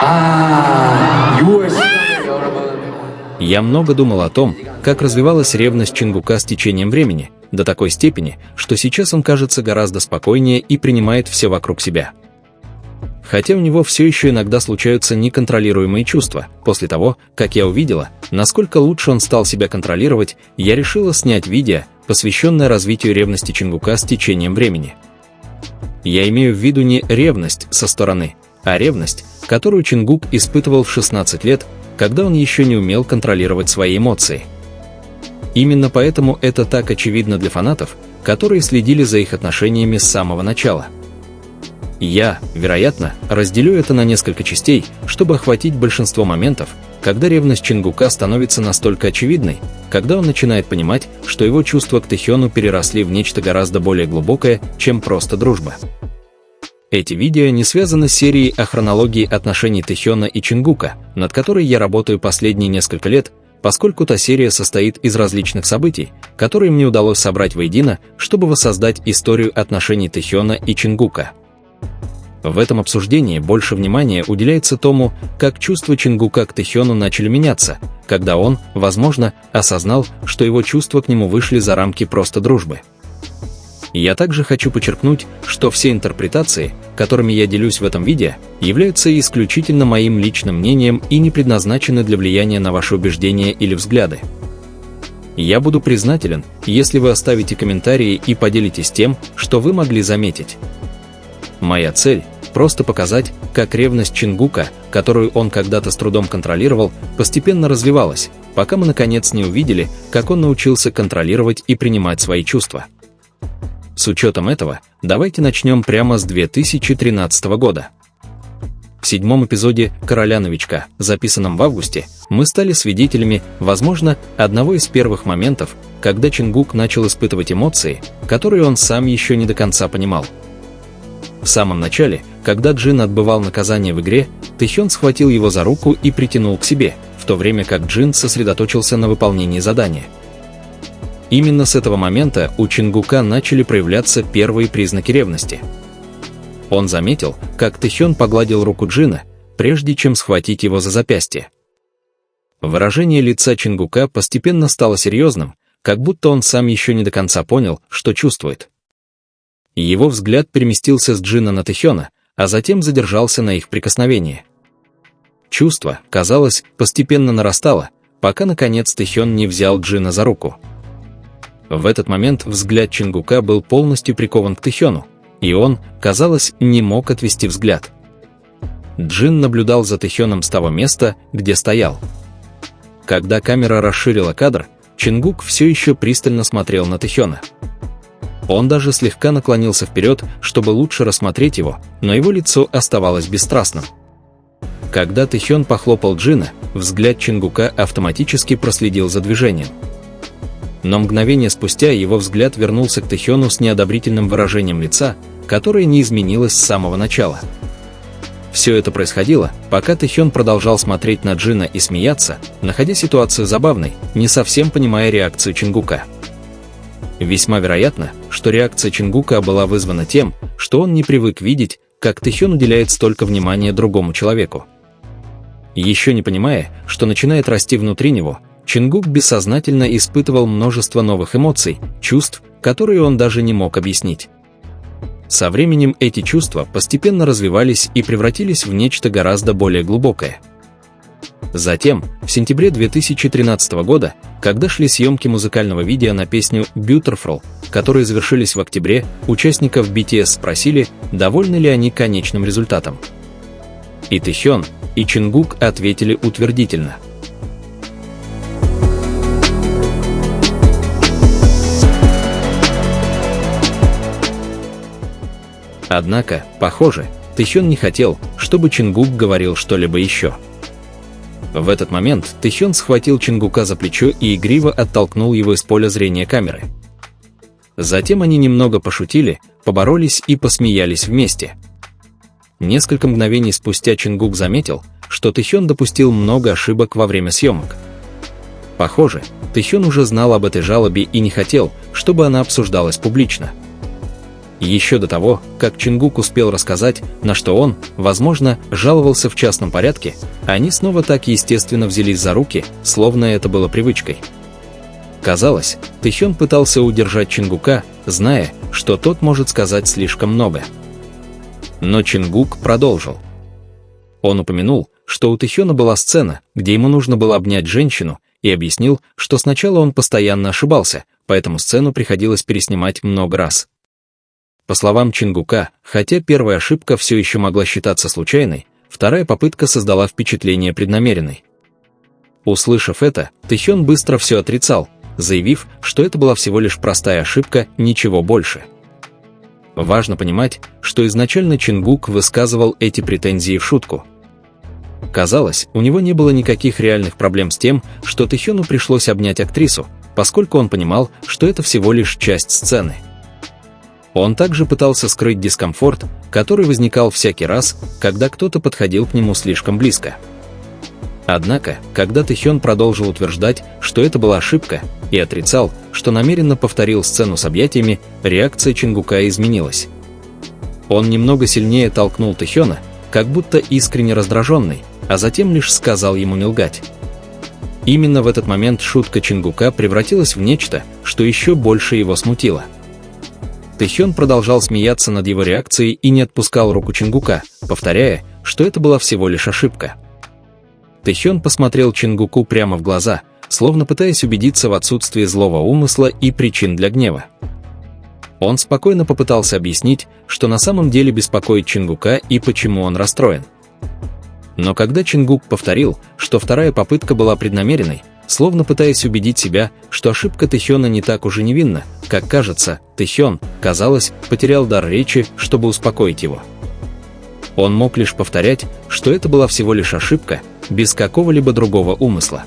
6월 10일에 여러분. Я много думал о том, как развивалась ревность Чингука с течением времени, до такой степени, что сейчас он кажется гораздо спокойнее и принимает все вокруг себя. Хотя у него все еще иногда случаются неконтролируемые чувства, после того, как я увидела, насколько лучше он стал себя контролировать, я решила снять видео, посвященное развитию ревности Чингука с течением времени. Я имею в виду не ревность со стороны, а ревность, которую Чингук испытывал в 16 лет, когда он еще не умел контролировать свои эмоции. Именно поэтому это так очевидно для фанатов, которые следили за их отношениями с самого начала. Я, вероятно, разделю это на несколько частей, чтобы охватить большинство моментов, когда ревность Чингука становится настолько очевидной, когда он начинает понимать, что его чувства к Тэхёну переросли в нечто гораздо более глубокое, чем просто дружба. Эти видео не связаны с серией о хронологии отношений Тэхёна и Чингука, над которой я работаю последние несколько лет, поскольку та серия состоит из различных событий, которые мне удалось собрать воедино, чтобы воссоздать историю отношений Тэхёна и Чингука. В этом обсуждении больше внимания уделяется тому, как чувства Чингука к Тэхёну начали меняться, когда он, возможно, осознал, что его чувства к нему вышли за рамки просто дружбы. Я также хочу подчеркнуть, что все интерпретации, которыми я делюсь в этом видео, являются исключительно моим личным мнением и не предназначены для влияния на ваши убеждения или взгляды. Я буду признателен, если вы оставите комментарии и поделитесь тем, что вы могли заметить. Моя цель – просто показать, как ревность Чингука, которую он когда-то с трудом контролировал, постепенно развивалась, пока мы наконец не увидели, как он научился контролировать и принимать свои чувства. С учетом этого, давайте начнем прямо с 2013 года. В 7-м эпизоде «Короля-новичка», записанном в августе, мы стали свидетелями, возможно, одного из первых моментов, когда Чингук начал испытывать эмоции, которые он сам еще не до конца понимал. В самом начале, когда Джин отбывал наказание в игре, Тэхён схватил его за руку и притянул к себе, в то время как Джин сосредоточился на выполнении задания. Именно с этого момента у Чингука начали проявляться первые признаки ревности. Он заметил, как Тэхён погладил руку Джина, прежде чем схватить его за запястье. Выражение лица Чингука постепенно стало серьезным, как будто он сам еще не до конца понял, что чувствует. Его взгляд переместился с Джина на Тэхёна, а затем задержался на их прикосновении. Чувство, казалось, постепенно нарастало, пока наконец Тэхён не взял Джина за руку. В этот момент взгляд Чингука был полностью прикован к Тэхёну, и он, казалось, не мог отвести взгляд. Джин наблюдал за Тэхёном с того места, где стоял. Когда камера расширила кадр, Чингук все еще пристально смотрел на Тэхёна. Он даже слегка наклонился вперед, чтобы лучше рассмотреть его, но его лицо оставалось бесстрастным. Когда Тэхён похлопал Джина, взгляд Чингука автоматически проследил за движением. Но мгновение спустя его взгляд вернулся к Тэхёну с неодобрительным выражением лица, которое не изменилось с самого начала. Все это происходило, пока Тэхён продолжал смотреть на Джина и смеяться, находя ситуацию забавной, не совсем понимая реакцию Чингука. Весьма вероятно, что реакция Чингука была вызвана тем, что он не привык видеть, как Тэхён уделяет столько внимания другому человеку. Еще не понимая, что начинает расти внутри него, Чингук бессознательно испытывал множество новых эмоций, чувств, которые он даже не мог объяснить. Со временем эти чувства постепенно развивались и превратились в нечто гораздо более глубокое. Затем, в сентябре 2013 года, когда шли съемки музыкального видео на песню «Beautiful», которые завершились в октябре, участников BTS спросили, довольны ли они конечным результатом. И Тэхён, и Чингук ответили утвердительно. Однако, похоже, Тэхён не хотел, чтобы Чингук говорил что-либо еще. В этот момент Тэхён схватил Чингука за плечо и игриво оттолкнул его из поля зрения камеры. Затем они немного пошутили, поборолись и посмеялись вместе. Несколько мгновений спустя Чингук заметил, что Тэхён допустил много ошибок во время съемок. Похоже, Тэхён уже знал об этой жалобе и не хотел, чтобы она обсуждалась публично. Еще до того, как Чингук успел рассказать, на что он, возможно, жаловался в частном порядке, они снова так естественно взялись за руки, словно это было привычкой. Казалось, Тэхён пытался удержать Чингука, зная, что тот может сказать слишком много. Но Чингук продолжил. Он упомянул, что у Тэхёна была сцена, где ему нужно было обнять женщину, и объяснил, что сначала он постоянно ошибался, поэтому сцену приходилось переснимать много раз. По словам Чингука, хотя первая ошибка все еще могла считаться случайной, вторая попытка создала впечатление преднамеренной. Услышав это, Тэхён быстро все отрицал, заявив, что это была всего лишь простая ошибка, ничего больше. Важно понимать, что изначально Чингук высказывал эти претензии в шутку. Казалось, у него не было никаких реальных проблем с тем, что Тэхёну пришлось обнять актрису, поскольку он понимал, что это всего лишь часть сцены. Он также пытался скрыть дискомфорт, который возникал всякий раз, когда кто-то подходил к нему слишком близко. Однако, когда Тэхён продолжил утверждать, что это была ошибка, и отрицал, что намеренно повторил сцену с объятиями, реакция Чингука изменилась. Он немного сильнее толкнул Тэхёна, как будто искренне раздраженный, а затем лишь сказал ему не лгать. Именно в этот момент шутка Чингука превратилась в нечто, что еще больше его смутило. Тэхён продолжал смеяться над его реакцией и не отпускал руку Чингука, повторяя, что это была всего лишь ошибка. Тэхён посмотрел Чингуку прямо в глаза, словно пытаясь убедиться в отсутствии злого умысла и причин для гнева. Он спокойно попытался объяснить, что на самом деле беспокоит Чингука и почему он расстроен. Но когда Чингук повторил, что вторая попытка была преднамеренной, словно пытаясь убедить себя, что ошибка Тэхёна не так уж и невинна, как кажется, Тэхён, казалось, потерял дар речи, чтобы успокоить его. Он мог лишь повторять, что это была всего лишь ошибка, без какого-либо другого умысла.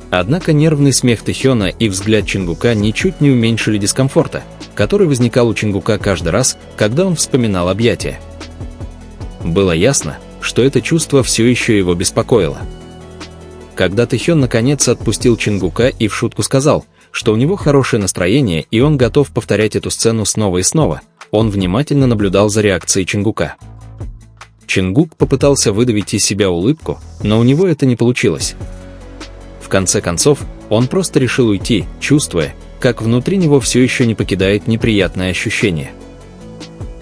Однако нервный смех Тэхёна и взгляд Чингука ничуть не уменьшили дискомфорта, который возникал у Чингука каждый раз, когда он вспоминал объятия. Было ясно, что это чувство все еще его беспокоило. Когда Тэхён наконец отпустил Чингука и в шутку сказал, что у него хорошее настроение и он готов повторять эту сцену снова и снова, он внимательно наблюдал за реакцией Чингука. Чингук попытался выдавить из себя улыбку, но у него это не получилось. В конце концов, он просто решил уйти, чувствуя, как внутри него все еще не покидает неприятное ощущение.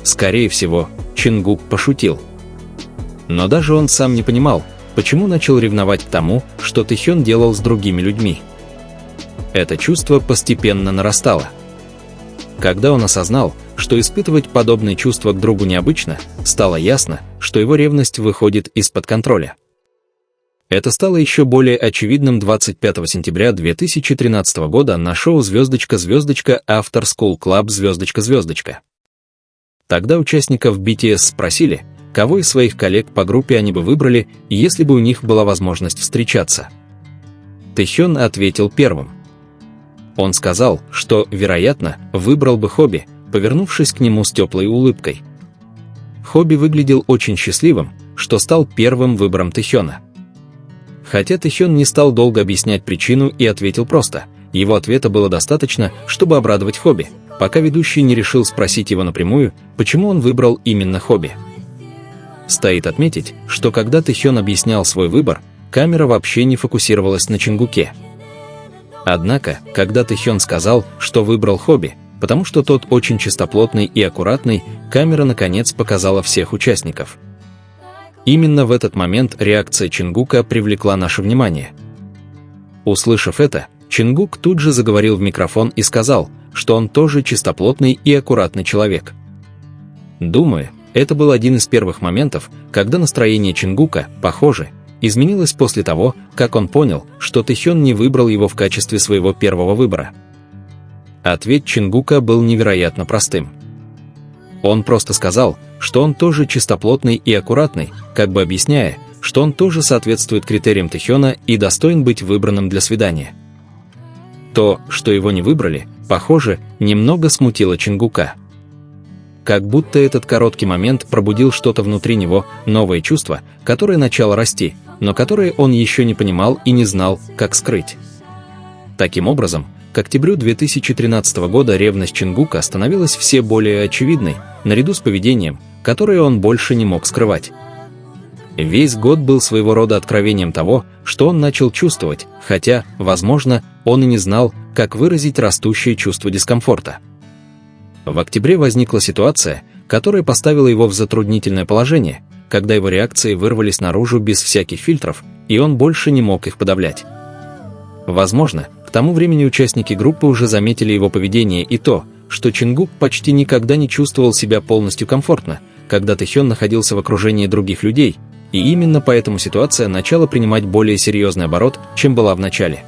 Скорее всего, Чингук пошутил. Но даже он сам не понимал, почему начал ревновать к тому, что Тэхён делал с другими людьми. Это чувство постепенно нарастало. Когда он осознал, что испытывать подобные чувства к другу необычно, стало ясно, что его ревность выходит из-под контроля. Это стало еще более очевидным 25 сентября 2013 года на шоу «Звездочка-звездочка» After School Club «Звездочка-звездочка». Тогда участников BTS спросили, кого из своих коллег по группе они бы выбрали, если бы у них была возможность встречаться. Тэхён ответил первым. Он сказал, что, вероятно, выбрал бы Хобби, повернувшись к нему с теплой улыбкой. Хобби выглядел очень счастливым, что стал первым выбором Тэхёна. Хотя Тэхён не стал долго объяснять причину и ответил просто, его ответа было достаточно, чтобы обрадовать Хобби, пока ведущий не решил спросить его напрямую, почему он выбрал именно Хобби. Стоит отметить, что когда Тэхён объяснял свой выбор, камера вообще не фокусировалась на Чингуке. Однако, когда Тэхён сказал, что выбрал Хобби, потому что тот очень чистоплотный и аккуратный, камера наконец показала всех участников. Именно в этот момент реакция Чингука привлекла наше внимание. Услышав это, Чингук тут же заговорил в микрофон и сказал, что он тоже чистоплотный и аккуратный человек. Думаю, это был один из первых моментов, когда настроение Чингука, похоже, изменилось после того, как он понял, что Тэхён не выбрал его в качестве своего первого выбора. Ответ Чингука был невероятно простым. Он просто сказал, что он тоже чистоплотный и аккуратный, как бы объясняя, что он тоже соответствует критериям Тэхёна и достоин быть выбранным для свидания. То, что его не выбрали, похоже, немного смутило Чингука. Как будто этот короткий момент пробудил что-то внутри него, новое чувство, которое начало расти, но которое он еще не понимал и не знал, как скрыть. Таким образом, К октябрю 2013 года ревность Чингука становилась все более очевидной, наряду с поведением, которое он больше не мог скрывать. Весь год был своего рода откровением того, что он начал чувствовать, хотя, возможно, он и не знал, как выразить растущее чувство дискомфорта. В октябре возникла ситуация, которая поставила его в затруднительное положение, когда его реакции вырвались наружу без всяких фильтров, и он больше не мог их подавлять. Возможно, к тому времени участники группы уже заметили его поведение и то, что Чингук почти никогда не чувствовал себя полностью комфортно, когда Тэхён находился в окружении других людей, и именно поэтому ситуация начала принимать более серьезный оборот, чем была в начале.